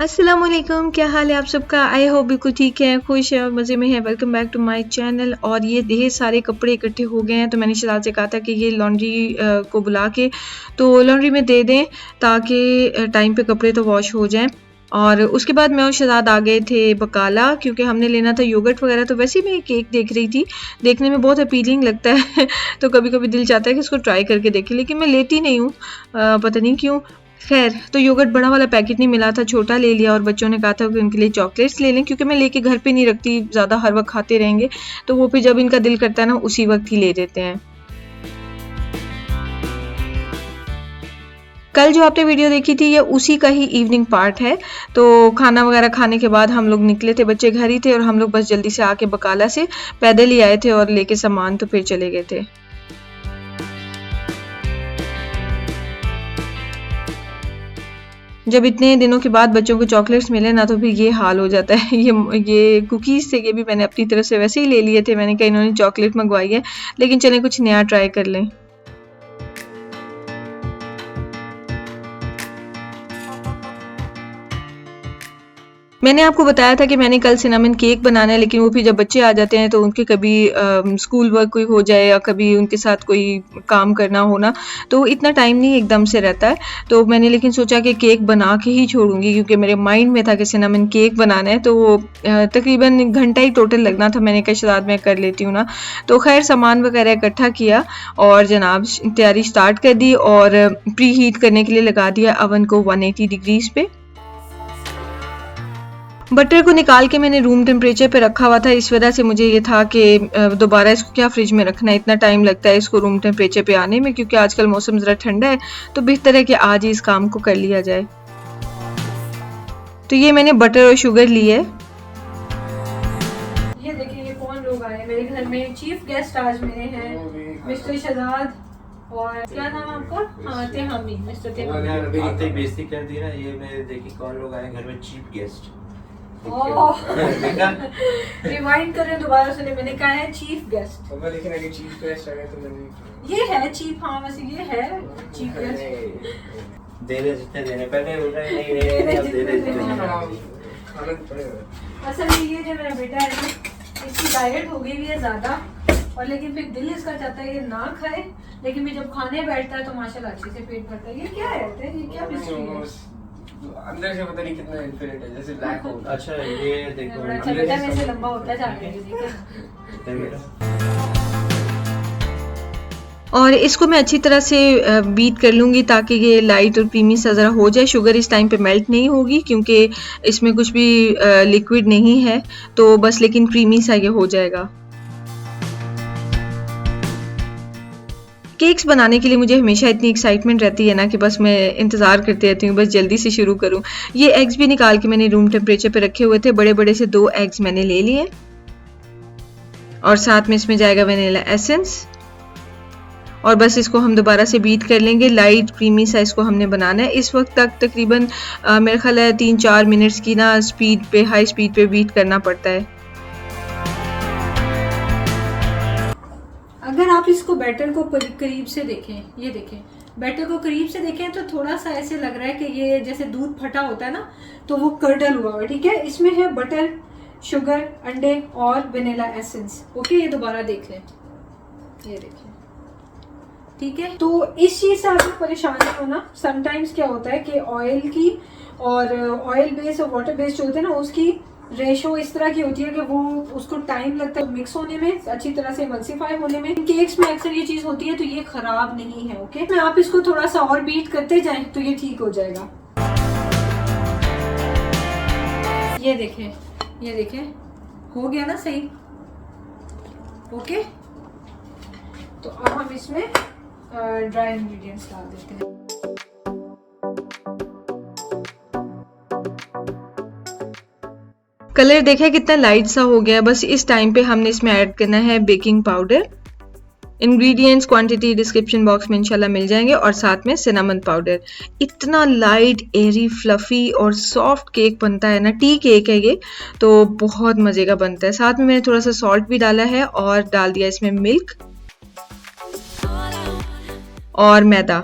अस्सलाम वालेकुम, क्या हाल है आप सबका। आई होप बिल्कुल ठीक है, खुश है और मज़े में है। Welcome back to my channel. और ये ढेर सारे कपड़े इकट्ठे हो गए हैं, तो मैंने शहजाद से कहा था कि ये लॉन्ड्री को बुला के तो लॉन्ड्री में दे दें ताकि टाइम पे कपड़े तो वॉश हो जाएं। और उसके बाद मैं और शहजाद आ गए थे बकाला, क्योंकि हमने लेना था योगर्ट वगैरह। तो वैसे ही मैं केक देख रही थी, देखने में बहुत अपीलिंग लगता है तो कभी कभी दिल चाहता है कि इसको ट्राई करके देखें, लेकिन मैं लेती नहीं हूँ, पता नहीं क्यों। खैर, तो योगर्ट बड़ा वाला पैकेट नहीं मिला था, छोटा ले लिया। और बच्चों ने कहा था कि उनके लिए चॉकलेट्स ले लें, क्योंकि मैं लेके घर पे नहीं रखती, ज़्यादा हर वक्त खाते रहेंगे तो वो फिर जब इनका दिल करता है ना उसी वक्त ही ले देते हैं। कल जो आपने वीडियो देखी थी ये उसी का ही इवनिंग पार्ट है। तो खाना वगैरह खाने के बाद हम लोग निकले थे, बच्चे घर ही थे और हम लोग बस जल्दी से आके बकाला से पैदल ही आए थे और लेके सामान तो फिर चले गए थे। जब इतने दिनों के बाद बच्चों को चॉकलेट्स मिले ना तो फिर ये हाल हो जाता है। ये कुकीज़ थे, ये भी मैंने अपनी तरफ से वैसे ही ले लिए थे। मैंने कहा इन्होंने चॉकलेट मंगवाई है, लेकिन चलें कुछ नया ट्राई कर लें। मैंने आपको बताया था कि मैंने कल सिनेमन केक बनाना है, लेकिन वो फिर जब बच्चे आ जाते हैं तो उनके कभी स्कूल वर्क कोई हो जाए या कभी उनके साथ कोई काम करना हो ना, तो इतना टाइम नहीं एकदम से रहता है। तो मैंने लेकिन सोचा कि केक बना के ही छोड़ूंगी, क्योंकि मेरे माइंड में था कि सिनेमन केक बनाना है। तो तकरीबन घंटा ही टोटल लगना था। मैंने कहा शायद मैं कर लेती हूँ ना। तो खैर सामान वगैरह इकट्ठा किया और जनाब तैयारी स्टार्ट कर दी और प्री हीट करने के लिए लगा दिया अवन को 180 डिग्रीज पे। बटर को निकाल के मैंने रूम टेम्परेचर पे रखा हुआ था, इस वजह से मुझे ये था कि दोबारा इसको क्या फ्रिज में रखना है, इतना टाइम लगता है इसको रूम टेम्परेचर पे आने में, क्योंकि आजकल मौसम ज़रा ठंडा है तो बेहतर है कि आज ही इस काम को कर लिया जाए। तो ये मैंने बटर और शुगर ली है। ये देखिए ये कौन लोग आए मेरे घर में। चीफ गेस्ट आज मेरे हैं मिस्टर शहजाद और क्या नाम आपका? हाँ तेहामी, मिस्टर तेहामी। आते ही बेइज्जती कर दी ना। ये मेरे देखिए कौन लोग आए घर में, चीफ गेस्ट। रिवाइंड करें दोबारा सुने, मैंने कहा है चीफ गेस्ट। लेकिन अगर चीफ गेस्ट आ गए तो मैंने ये है चीफ, हाँ वैसे ये है चीफ गेस्ट। दे रहे जितने देने, पहले बोल रहे नहीं नहीं अब दे रहे जितने खाना पड़ेगा। असल में ये जो मेरा बेटा है ना, इसकी डाइट हो गई हुई है ज़्यादा, और लेकिन फिर दिल इसका चाहता है ये ना खाए, लेकिन फिर जब खाने बैठता है तो माशाल्लाह अच्छे से पेट भरता है। ये क्या है? ये क्या मिस्ट्री है? अंदर से पता नहीं कितना इन्फिनिट है, जैसे ब्लैक होल। अच्छा ये देखो बड़ा अच्छा बेटा में से लंबा होता जा रहा है। और इसको मैं अच्छी तरह से बीट कर लूँगी ताकि ये लाइट और क्रीमी सा ज़रा हो जाए। शुगर इस टाइम पे मेल्ट नहीं होगी क्योंकि इसमें कुछ भी लिक्विड नहीं है, तो बस लेकिन क्रीमी सा ये हो जाएगा। केक्स बनाने के लिए मुझे हमेशा इतनी एक्साइटमेंट रहती है ना कि बस मैं इंतज़ार करती रहती हूँ, बस जल्दी से शुरू करूँ। ये एग्स भी निकाल के मैंने रूम टेम्परेचर पे रखे हुए थे, बड़े बड़े से 2 एग्स मैंने ले लिए और साथ में इसमें जाएगा वनीला एसेंस। और बस इसको हम दोबारा से बीट कर लेंगे। लाइट क्रीमी सा इसको हमने बनाना है। इस वक्त तक तकरीबन मेरा ख्याल है 3-4 मिनट्स की ना स्पीड पे, हाई स्पीड पे बीट करना पड़ता है। अगर आप इसको बैटर को करीब से देखें, ये देखें, बैटर को करीब से देखें तो थोड़ा सा ऐसे लग रहा है कि ये जैसे दूध फटा होता है ना, तो वो कर्डल हुआ है। ठीक है, इसमें है बटर, शुगर, अंडे और वनीला एसेंस। ओके, ये दोबारा देख लें, ये देखें, ठीक है। तो इस चीज़ से आप परेशान नहीं होना। समटाइम्स क्या होता है कि ऑयल की और ऑयल बेस और वाटर बेस जो होते हैं ना, उसकी रेशो इस तरह की होती है कि वो उसको टाइम लगता है मिक्स होने में, अच्छी तरह से एमल्सिफाई होने में। केक्स में अक्सर ये चीज़ होती है, तो ये खराब नहीं है। ओके, मैं आप इसको थोड़ा सा और बीट करते जाएं तो ये ठीक हो जाएगा। ये देखें, ये देखें, हो गया ना सही। ओके, तो अब हम इसमें ड्राई इंग्रेडिएंट्स डाल देते हैं। कलर देखा है कितना लाइट सा हो गया। बस इस टाइम पे हमने इसमें ऐड करना है baking powder. Ingredients quantity description box में इंशाल्लाह मिल जाएंगे, और साथ में सिनेमन पाउडर। इतना लाइट, एरी, फ्लफी और सॉफ्ट केक बनता है ना, टी केक है ये, तो बहुत मज़े का बनता है। साथ में मैंने थोड़ा सा सॉल्ट भी डाला है और डाल दिया इसमें मिल्क और मैदा।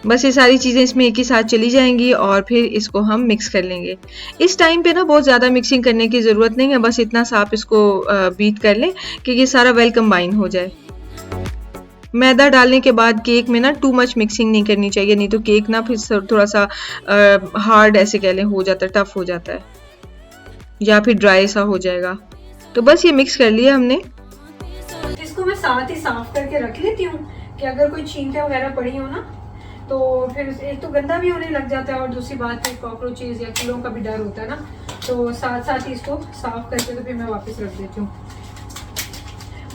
बस ये सारी चीज़ें इसमें एक ही साथ चली जाएंगी और फिर इसको हम मिक्स कर लेंगे। इस टाइम पे ना बहुत ज़्यादा मिक्सिंग करने की ज़रूरत नहीं है, बस इतना सा आप इसको बीट कर लें कि ये सारा वेल कंबाइन हो जाए। मैदा डालने के बाद केक में ना टू मच मिक्सिंग नहीं करनी चाहिए, नहीं तो केक ना फिर थोड़ा सा हार्ड ऐसे कह लें हो जाता है, टफ हो जाता है या फिर ड्राई सा हो जाएगा। तो बस ये मिक्स कर लिया हमने। इसको मैं साथ ही साफ करके रख लेती हूँ कि अगर कोई छींटे वगैरह पड़ी हो ना, तो फिर एक तो गंदा भी होने लग जाता है और दूसरी बात फिर कॉकरोचेज या कीड़ों का भी डर होता है ना, तो साथ साथ ही इसको साफ करके तो फिर मैं वापस रख देती हूँ।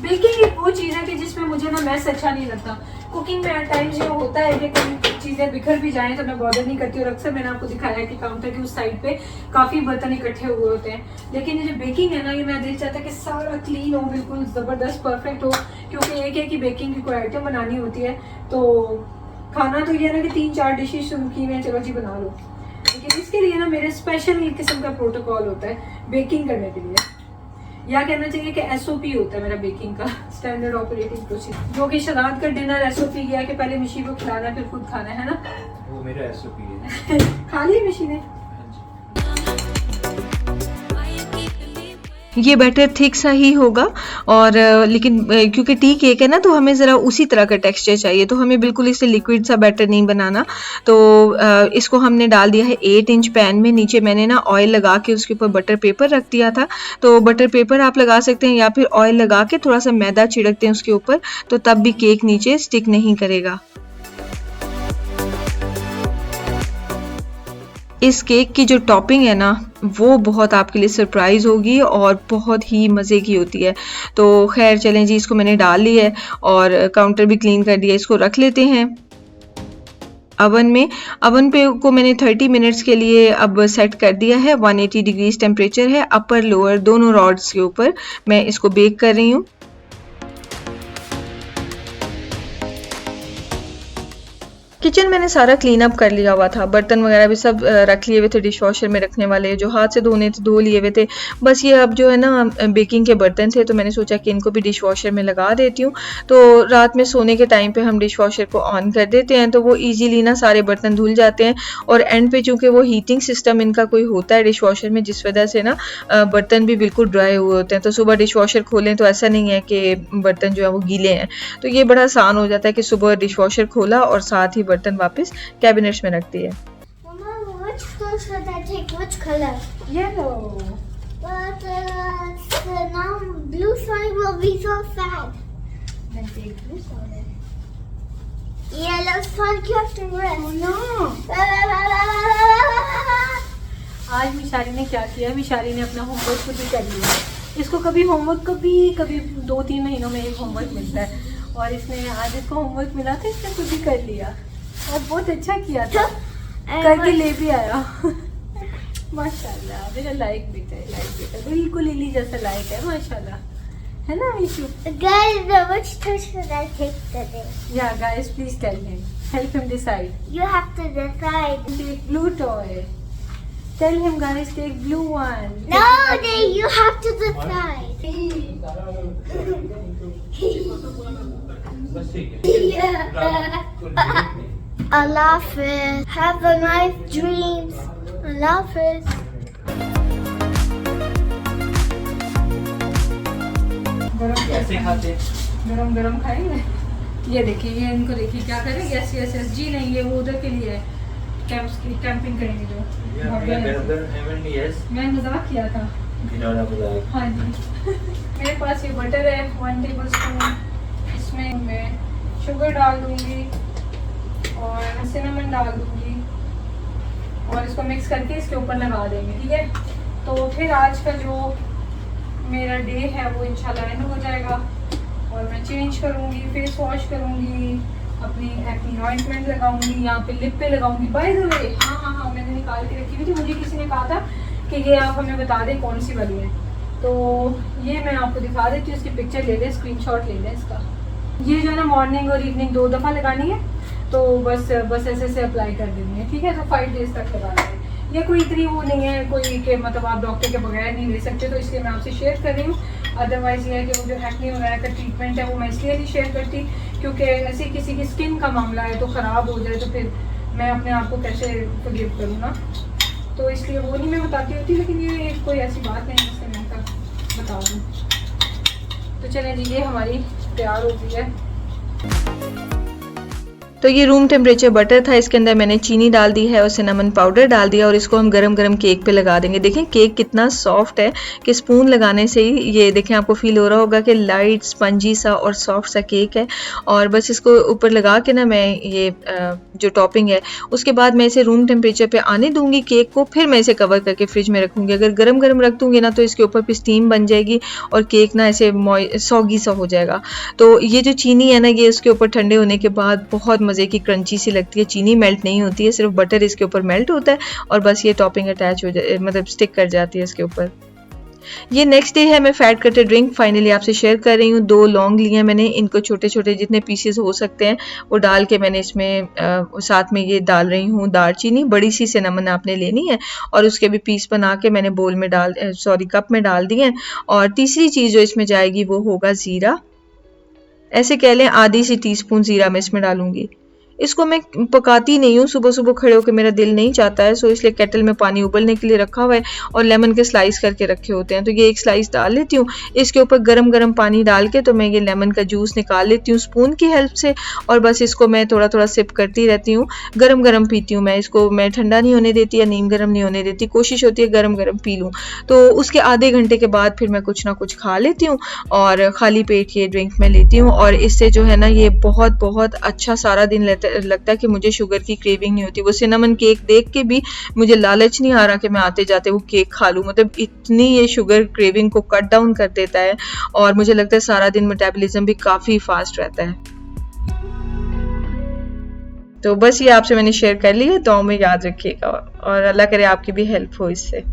बेकिंग एक वो चीज़ है कि जिसमें मुझे ना मैस अच्छा नहीं लगता। कुकिंग में एट टाइम्स ये होता है कि कभी चीज़ें बिखर भी जाएं तो मैं बॉदर नहीं करती, और अक्सर मैंने आपको दिखाया कि काउंटर की उस साइड पे काफ़ी बर्तन इकट्ठे हुए होते हैं। लेकिन ये जो बेकिंग है ना, ये मैं दिल चाहता है कि सारा क्लीन हो, बिल्कुल ज़बरदस्त परफेक्ट हो, क्योंकि एक ही बेकिंग की कोई आइटम बनानी होती है। तो खाना तो ये है ना कि 3-4 डिशेज शुरू की हैं, चलो जी बना लो, लेकिन इसके लिए ना मेरे स्पेशल किस्म का प्रोटोकॉल होता है बेकिंग करने के लिए, या कहना चाहिए कि SOP होता है मेरा बेकिंग का, स्टैंडर्ड ऑपरेटिंग प्रोसीजर, जो कि शराद का डिनर SOP गया कि पहले मिशी को खिलाना फिर खुद खाना है ना। वो मेरा SOP है। खा ली मिशी ने। ये बैटर थिक सा ही होगा, और लेकिन क्योंकि टी केक है ना, तो हमें ज़रा उसी तरह का टेक्सचर चाहिए, तो हमें बिल्कुल इसे लिक्विड सा बैटर नहीं बनाना। तो इसको हमने डाल दिया है 8 इंच पैन में। नीचे मैंने ना ऑयल लगा के उसके ऊपर बटर पेपर रख दिया था, तो बटर पेपर आप लगा सकते हैं या फिर ऑयल लगा के थोड़ा सा मैदा छिड़कते हैं उसके ऊपर, तो तब भी केक नीचे स्टिक नहीं करेगा। इस केक की जो टॉपिंग है ना, वो बहुत आपके लिए सरप्राइज़ होगी और बहुत ही मज़े की होती है। तो खैर चलें जी, इसको मैंने डाल ली है और काउंटर भी क्लीन कर दिया। इसको रख लेते हैं अवन में। अवन पे को मैंने 30 मिनट्स के लिए अब सेट कर दिया है। 180 डिग्रीज टेम्परेचर है, अपर लोअर दोनों रॉड्स के ऊपर मैं इसको बेक कर रही हूँ। किचन मैंने सारा क्लीन अप कर लिया हुआ था, बर्तन वगैरह भी सब रख लिए हुए थे, डिश वॉशर में रखने वाले जो हाथ से धोने थे धो लिए हुए थे। बस ये अब जो है ना बेकिंग के बर्तन थे, तो मैंने सोचा कि इनको भी डिश वॉशर में लगा देती हूँ। तो रात में सोने के टाइम पे हम डिश वॉशर को ऑन कर देते हैं, तो वो ईजीली ना सारे बर्तन धुल जाते हैं। और एंड पे चूँकि वो हीटिंग सिस्टम इनका कोई होता है डिश वॉशर में, जिस वजह से ना बर्तन भी बिल्कुल ड्राई हुए होते हैं। तो सुबह डिश वॉशर खोलें तो ऐसा नहीं है कि बर्तन जो है वो गीले हैं, तो ये बड़ा आसान हो जाता है कि सुबह डिश वॉशर खोला और साथ ही बर्तन वापस कैबिनेट्स में रख दिए। Mama, which clothes should I take? Which color? Yellow. But now blue Sonic will be so sad. Then take blue Sonic. Yellow Sonic you have to rest. Oh no! आज मिशाली ने क्या किया, मिशाली ने अपना होमवर्क खुद ही कर लिया। इसको कभी होमवर्क कभी 2-3 महीनों में एक होमवर्क मिलता है, और इसने आज इसको होमवर्क मिला था, इसने खुद ही कर लिया और बहुत अच्छा किया था, करके ले भी आया। माशाल्लाह, मेरा लाइक बेटा बिल्कुल लिली जैसा लाइक है, माशाल्लाह, है ना मीशू? Guys, which toy should I take today? Yeah, guys, please tell him. Help him decide. You have to decide. Take blue toy. Tell him, guys, take blue one. No, you have to decide. बस ठीक है। Yeah. Allah Hafiz. Have a nice dreams. Allah Hafiz. कैसे खाते? गरम गरम खाएंगे। ये देखिए, ये इनको देखिए क्या करें। यस यस यस जी नहीं, ये वो उधर के लिए है, कैंपिंग करेंगे जो। यस, मैं मजाक किया था। हाँ जी। मेरे पास ये बटर है 1 टेबल स्पून, इसमें मैं शुगर डाल दूंगी और सिनेमन डाल दूंगी और इसको मिक्स करके इसके ऊपर लगा देंगे, ठीक है। तो फिर आज का जो मेरा डे है वो इंशाल्लाह एंड हो जाएगा और मैं चेंज करूंगी, फेस वॉश करूंगी अपनी एक्नी ऑइंटमेंट लगाऊंगी, यहाँ पे लिप पे लगाऊंगी। बाय द वे हाँ मैंने निकाल के रखी हुई थी, मुझे किसी ने कहा था कि ये आप हमें बता दें कौन सी वाली है, तो ये मैं आपको दिखा देती हूँ। इसकी पिक्चर ले लें, स्क्रीनशॉट ले लें इसका। ये जो है ना मॉर्निंग और इवनिंग 2 दफ़ा लगानी है, तो बस ऐसे अप्लाई कर देनी है, ठीक है। तो 5 डेज तक लगाना है। ये कोई इतनी वो नहीं है कोई कि मतलब आप डॉक्टर के बगैर नहीं ले सकते, तो इसलिए मैं आपसे शेयर कर रही हूँ। अदरवाइज़ ये है कि वो जो एक्ने वगैरह का ट्रीटमेंट है वो मैं इसलिए नहीं शेयर करती क्योंकि ऐसे किसी की स्किन का मामला है तो ख़राब हो जाए तो फिर मैं अपने आप को कैसे फॉरगिव करूँ ना, तो इसलिए वो नहीं मैं बताती होती। लेकिन ये कोई ऐसी बात नहीं जिससे मैं का बता दूँ। तो चलें जी, ये हमारी तैयार हो गई है। तो ये रूम टेम्परेचर बटर था, इसके अंदर मैंने चीनी डाल दी है और सिनेमन पाउडर डाल दिया और इसको हम गरम गरम केक पे लगा देंगे। देखें केक कितना सॉफ्ट है कि स्पून लगाने से ही ये देखें आपको फील हो रहा होगा कि लाइट स्पंजी सा और सॉफ्ट सा केक है। और बस इसको ऊपर लगा के ना मैं ये जो टॉपिंग है उसके बाद मैं इसे रूम टेम्परेचर पे आने दूंगी केक को, फिर मैं इसे कवर करके फ्रिज में रखूँगी। अगर गरम गरम रख दूँगी ना तो इसके ऊपर भी स्टीम बन जाएगी और केक ना ऐसे सॉगी सा हो जाएगा। तो ये जो चीनी है ना ये उसके ऊपर ठंडे होने के बाद बहुत मज़े की क्रंची सी लगती है। चीनी मेल्ट नहीं होती है, सिर्फ बटर इसके ऊपर मेल्ट होता है और बस ये टॉपिंग अटैच हो जाए मतलब स्टिक कर जाती है इसके ऊपर। ये नेक्स्ट डे है, मैं फैट कटर ड्रिंक फाइनली आपसे शेयर कर रही हूँ। 2 लौंग लिए हैं मैंने, इनको छोटे छोटे जितने पीसेस हो सकते हैं वो डाल के मैंने इसमें साथ में ये डाल रही हूँ दालचीनी। बड़ी सी सिनेमन आपने लेनी है और उसके भी पीस बना के मैंने बोल में कप में डाल दिए हैं। और तीसरी चीज़ जो इसमें जाएगी वो होगा ज़ीरा, ऐसे कह लें आधी सी टीस्पून ज़ीरा मैं इसमें डालूंगी। इसको मैं पकाती नहीं हूँ, सुबह सुबह खड़े होकर मेरा दिल नहीं चाहता है, सो इसलिए केटल में पानी उबलने के लिए रखा हुआ है और लेमन के स्लाइस करके रखे होते हैं। तो ये एक स्लाइस डाल लेती हूँ। इसके ऊपर गरम गरम पानी डाल के तो मैं ये लेमन का जूस निकाल लेती हूँ स्पून की हेल्प से और बस इसको मैं थोड़ा थोड़ा सिप करती रहती हूँ। गरम गरम पीती हूँ मैं इसको, मैं ठंडा नहीं होने देती या नीम गरम नहीं होने देती, कोशिश होती है गरम गरम पी लूँ। तो उसके आधे घंटे के बाद फिर मैं कुछ ना कुछ खा लेती हूँ और खाली पेट ये ड्रिंक मैं लेती हूँ। और इससे जो है ना ये बहुत बहुत अच्छा सारा दिन लगता है कि मुझे शुगर की क्रेविंग नहीं होती। वो सिनेमन केक देख के भी मुझे लालच नहीं आ रहा कि मैं आते जाते वो केक खा लूँ, मतलब इतनी ये शुगर क्रेविंग को कट डाउन कर देता है और मुझे लगता है सारा दिन मेटाबॉलिज्म भी काफ़ी फास्ट रहता है। तो बस ये आपसे मैंने शेयर कर लिया, दुआओं में याद रखिएगा और अल्लाह करे आपकी भी हेल्प हो इससे।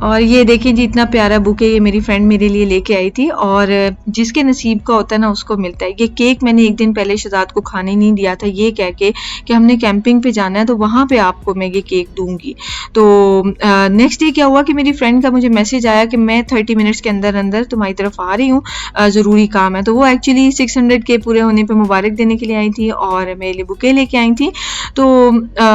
और ये देखिए जी इतना प्यारा बुके ये मेरी फ्रेंड मेरे लिए लेके आई थी और जिसके नसीब का होता है ना उसको मिलता है। ये केक मैंने एक दिन पहले शहजाद को खाने नहीं दिया था, ये कह के कि हमने कैंपिंग पे जाना है तो वहाँ पे आपको मैं ये केक दूंगी। तो नेक्स्ट डे क्या हुआ कि मेरी फ्रेंड का मुझे मैसेज आया कि मैं 30 मिनट्स के अंदर अंदर तुम्हारी तरफ आ रही हूँ, ज़रूरी काम है। तो वो एक्चुअली 600 के पूरे होने पर मुबारक देने के लिए आई थी और मेरे लिए बुके लेके आई थी। तो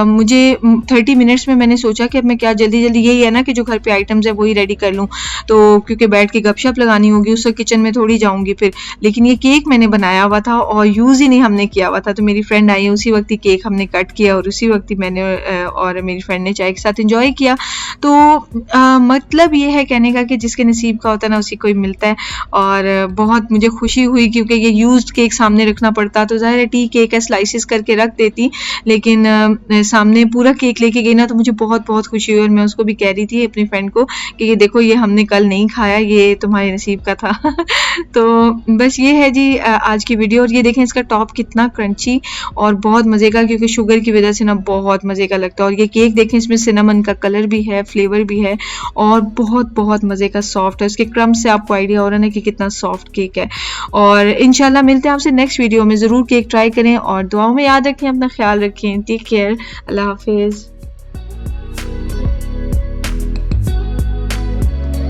मुझे 30 मिनट्स में मैंने सोचा कि अब मैं क्या जल्दी यही है ना कि जो घर पे आइटम है वही रेडी कर लूं, तो क्योंकि बैठ के गपशप लगानी होगी उससे किचन में थोड़ी जाऊंगी फिर। लेकिन ये केक मैंने बनाया हुआ था और यूज़ ही नहीं हमने किया हुआ था, तो मेरी फ्रेंड आई उसी वक्त ही केक हमने कट किया और उसी वक्त ही मैंने और मेरी फ्रेंड ने चाय के साथ एंजॉय किया। तो मतलब ये है कहने का कि जिसके नसीब का होता है ना उसी को ही मिलता है। और बहुत मुझे खुशी हुई क्योंकि ये यूज्ड केक सामने रखना पड़ता तो ज़ाहिर है टी केक है स्लाइसिस करके रख देती, लेकिन सामने पूरा केक लेके गई ना तो मुझे बहुत बहुत खुशी हुई। और मैं उसको भी कह रही थी अपनी फ्रेंड को कि ये देखो ये हमने कल नहीं खाया, ये तुम्हारे नसीब का था। तो बस ये है जी आज की वीडियो। और ये देखें इसका टॉप कितना क्रंची और बहुत मज़े का, क्योंकि शुगर की वजह से ना बहुत मज़े का लगता है। और ये केक देखें इसमें सिनेमन का कलर भी है, फ्लेवर भी है और बहुत बहुत मज़े का सॉफ्ट है। इसके क्रम से आपको आइडिया हो रहा है ना कि कितना सॉफ्ट केक है। और इंशाल्लाह मिलते हैं आपसे नेक्स्ट वीडियो में, ज़रूर केक ट्राई करें और दुआओं में याद रखें, अपना ख्याल रखें। टेक केयर, अल्लाह हाफिज़।